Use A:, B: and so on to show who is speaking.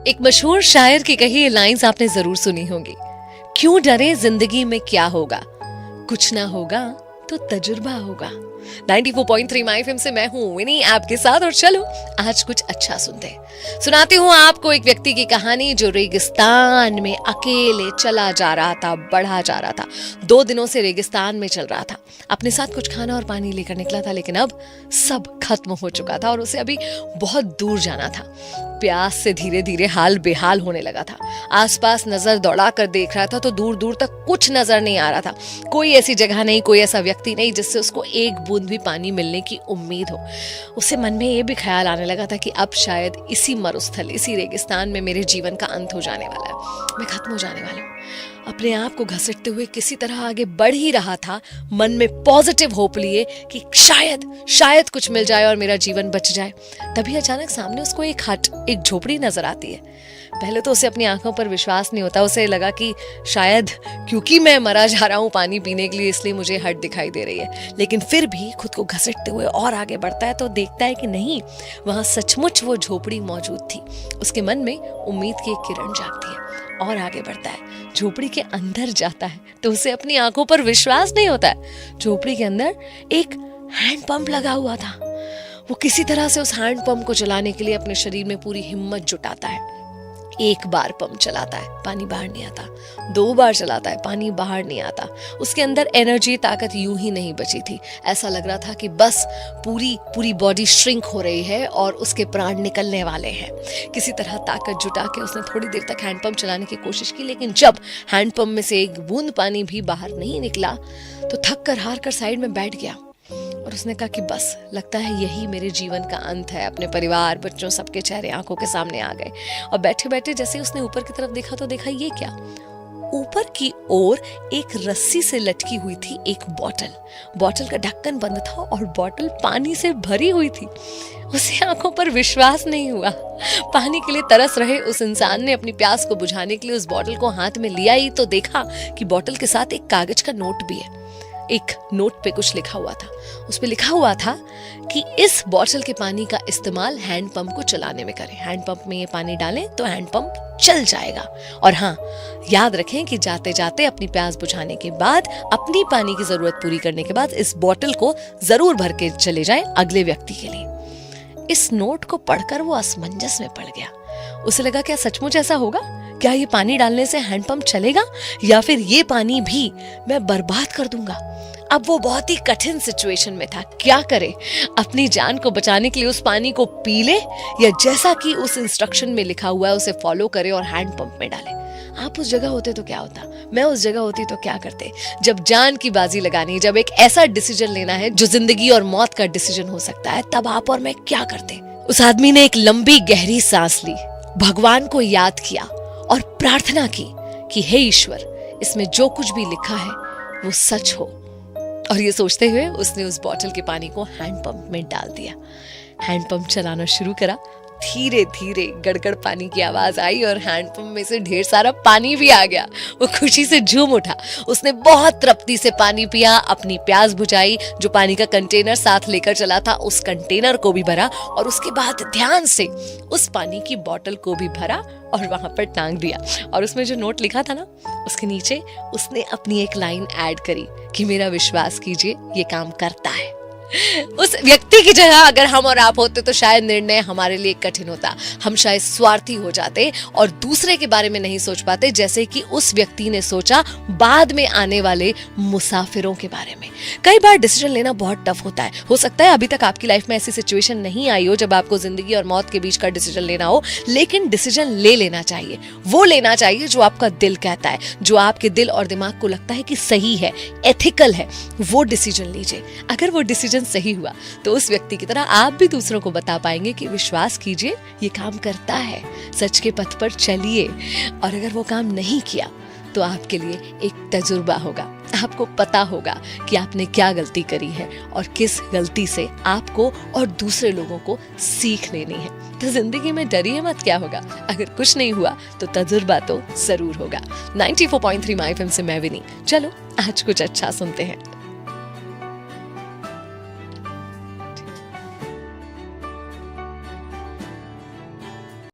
A: एक मशहूर शायर की कही ये लाइंस आपने जरूर सुनी होंगी। क्यों डरे, जिंदगी में क्या होगा, कुछ ना होगा तो तजुर्बा होगा। 94.3 माय एफएम से मैं हूं विनी आपके साथ, और चलो आज कुछ अच्छा सुनाती हूँ आपको एक व्यक्ति की कहानी जो रेगिस्तान में अकेले चला जा रहा था, बढ़ा जा रहा था। 2 दिनों से रेगिस्तान में चल रहा था, अपने साथ कुछ खाना और पानी लेकर निकला था, लेकिन अब सब खत्म हो चुका था और उसे अभी बहुत दूर जाना था। प्यास से धीरे धीरे हाल बेहाल होने लगा था। आसपास नजर दौड़ा कर देख रहा था तो दूर दूर तक कुछ नजर नहीं आ रहा था। कोई ऐसी जगह नहीं, कोई ऐसा व्यक्ति नहीं जिससे उसको एक बूंद भी पानी मिलने की उम्मीद हो। उसे मन में ये भी ख्याल आने लगा था कि अब शायद इसी मरुस्थल, इसी रेगिस्तान में मेरे जीवन का अंत हो जाने वाला है, मैं खत्म हो जाने वाला हूँ। अपने आप को घसीटते हुए किसी तरह आगे बढ़ ही रहा था, मन में पॉजिटिव होप लिए कि शायद कुछ मिल जाए और मेरा जीवन बच जाए। तभी अचानक सामने उसको एक झोपड़ी नजर आती है। पहले तो उसे अपनी आंखों पर विश्वास नहीं होता। उसे लगा कि शायद क्योंकि मैं मरा जा रहा हूँ पानी पीने के लिए, इसलिए मुझे हट दिखाई दे रही है। लेकिन फिर भी खुद को घसीटते हुए और आगे बढ़ता है तो देखता है कि नहीं, वहां सचमुच वो झोपड़ी मौजूद थी। उसके मन में उम्मीद की एक किरण जागती है और आगे बढ़ता है। झोपड़ी के अंदर जाता है तो उसे अपनी आंखों पर विश्वास नहीं होता है। झोपड़ी के अंदर एक हैंड पंप लगा हुआ था। वो किसी तरह से उस हैंड पंप को चलाने के लिए अपने शरीर में पूरी हिम्मत जुटाता है। 1 बार पंप चलाता है, पानी बाहर नहीं आता। 2 बार चलाता है, पानी बाहर नहीं आता। उसके अंदर एनर्जी, ताकत यूं ही नहीं बची थी। ऐसा लग रहा था कि बस पूरी बॉडी श्रिंक हो रही है और उसके प्राण निकलने वाले हैं। किसी तरह ताकत जुटा के उसने थोड़ी देर तक हैंडपंप चलाने की कोशिश की, लेकिन जब हैंडपंप में से एक बूंद पानी भी बाहर नहीं निकला तो थक कर हार कर साइड में बैठ गया। और उसने कहा कि बस लगता है यही मेरे जीवन का अंत है। अपने परिवार, बच्चों, सबके चेहरे आंखों के सामने आ गए। और बैठे बैठे जैसे उसने ऊपर की तरफ देखा तो देखा ये क्या, ऊपर की ओर एक रस्सी से लटकी हुई थी एक बॉटल का ढक्कन बंद था और बॉटल पानी से भरी हुई थी। उसे आंखों पर विश्वास नहीं हुआ। पानी के लिए तरस रहे उस इंसान ने अपनी प्यास को बुझाने के लिए उस बॉटल को हाथ में लिया ही तो देखा कि बॉटल के साथ एक कागज का नोट भी है। एक नोट पे कुछ लिखा हुआ था। उस पे लिखा हुआ था कि इस बॉटल के पानी का इस्तेमाल हैंडपंप को चलाने में करें। हैंडपंप में ये पानी डालें तो हैंडपंप चल जाएगा। और हाँ, याद रखें कि जाते जाते अपनी प्यास बुझाने के बाद, अपनी पानी की जरूरत पूरी करने के बाद इस बॉटल को जरूर भर के चले जाएं अगले व्यक्ति के लिए। इस नोट को पढ़कर वो असमंजस में पड़ गया। उसे लगा क्या सचमुच ऐसा होगा? क्या ये पानी डालने से हैंडपंप चलेगा या फिर ये पानी भी मैं बर्बाद कर दूंगा? अब वो बहुत ही कठिन सिचुएशन में था। क्या करे? अपनी जान को बचाने के लिए उस पानी को पी ले या जैसा कि उस इंस्ट्रक्शन में लिखा हुआ है उसे फॉलो करे और हैंडपंप में डाले। आप उस जगह होते तो क्या होता? मैं उस जगह होती तो क्या करते? जब जान की बाजी लगानी, जब एक ऐसा डिसीजन लेना है जो जिंदगी और मौत का डिसीजन हो सकता है, तब आप और मैं क्या करते? उस आदमी ने एक लंबी गहरी सांस ली, भगवान को याद किया और प्रार्थना की कि हे ईश्वर, इसमें जो कुछ भी लिखा है वो सच हो। और ये सोचते हुए उसने उस बॉटल के पानी को हैंडपंप में डाल दिया। हैंडपंप चलाना शुरू करा। धीरे धीरे गड़गड़ पानी की आवाज आई और हैंडपंप में से ढेर सारा पानी भी आ गया। वो खुशी से झूम उठा। उसने बहुत तृप्ति से पानी पिया, अपनी प्यास बुझाई। जो पानी का कंटेनर साथ लेकर चला था उस कंटेनर को भी भरा और उसके बाद ध्यान से उस पानी की बॉटल को भी भरा और वहां पर टांग दिया। और उसमें जो नोट लिखा था ना, उसके नीचे उसने अपनी एक लाइन ऐड करी कि मेरा विश्वास कीजिए ये काम करता है। उस व्यक्ति की जगह अगर हम और आप होते तो शायद निर्णय हमारे लिए कठिन होता। हम शायद स्वार्थी हो जाते और दूसरे के बारे में नहीं सोच पाते, जैसे कि उस व्यक्ति ने सोचा बाद में आने वाले मुसाफिरों के बारे में। कई बार डिसीजन लेना बहुत टफ होता है। हो सकता है अभी तक आपकी लाइफ में ऐसी सिचुएशन नहीं आई हो जब आपको जिंदगी और मौत के बीच का डिसीजन लेना हो, लेकिन डिसीजन ले लेना चाहिए। वो लेना चाहिए जो आपका दिल कहता है, जो आपके दिल और दिमाग को लगता है कि सही है, एथिकल है। वो डिसीजन लीजिए। अगर वो डिसीजन सही हुआ तो उस व्यक्ति की तरह आप भी दूसरों को बता पाएंगे कि विश्वास कीजिए ये काम करता है, सच के पथ पर चलिए। और अगर वो काम नहीं किया तो आपके लिए एक तजुर्बा होगा। आपको पता होगा कि आपने क्या गलती करी है और किस गलती से आपको और दूसरे लोगों को सीख लेनी है। तो जिंदगी में डरिए मत, क्या होगा? अगर कुछ नहीं हुआ तो तजुर्बा तो जरूर होगा। 94.3 माय एफएम से मैं विनी। चलो आज कुछ अच्छा सुनते हैं।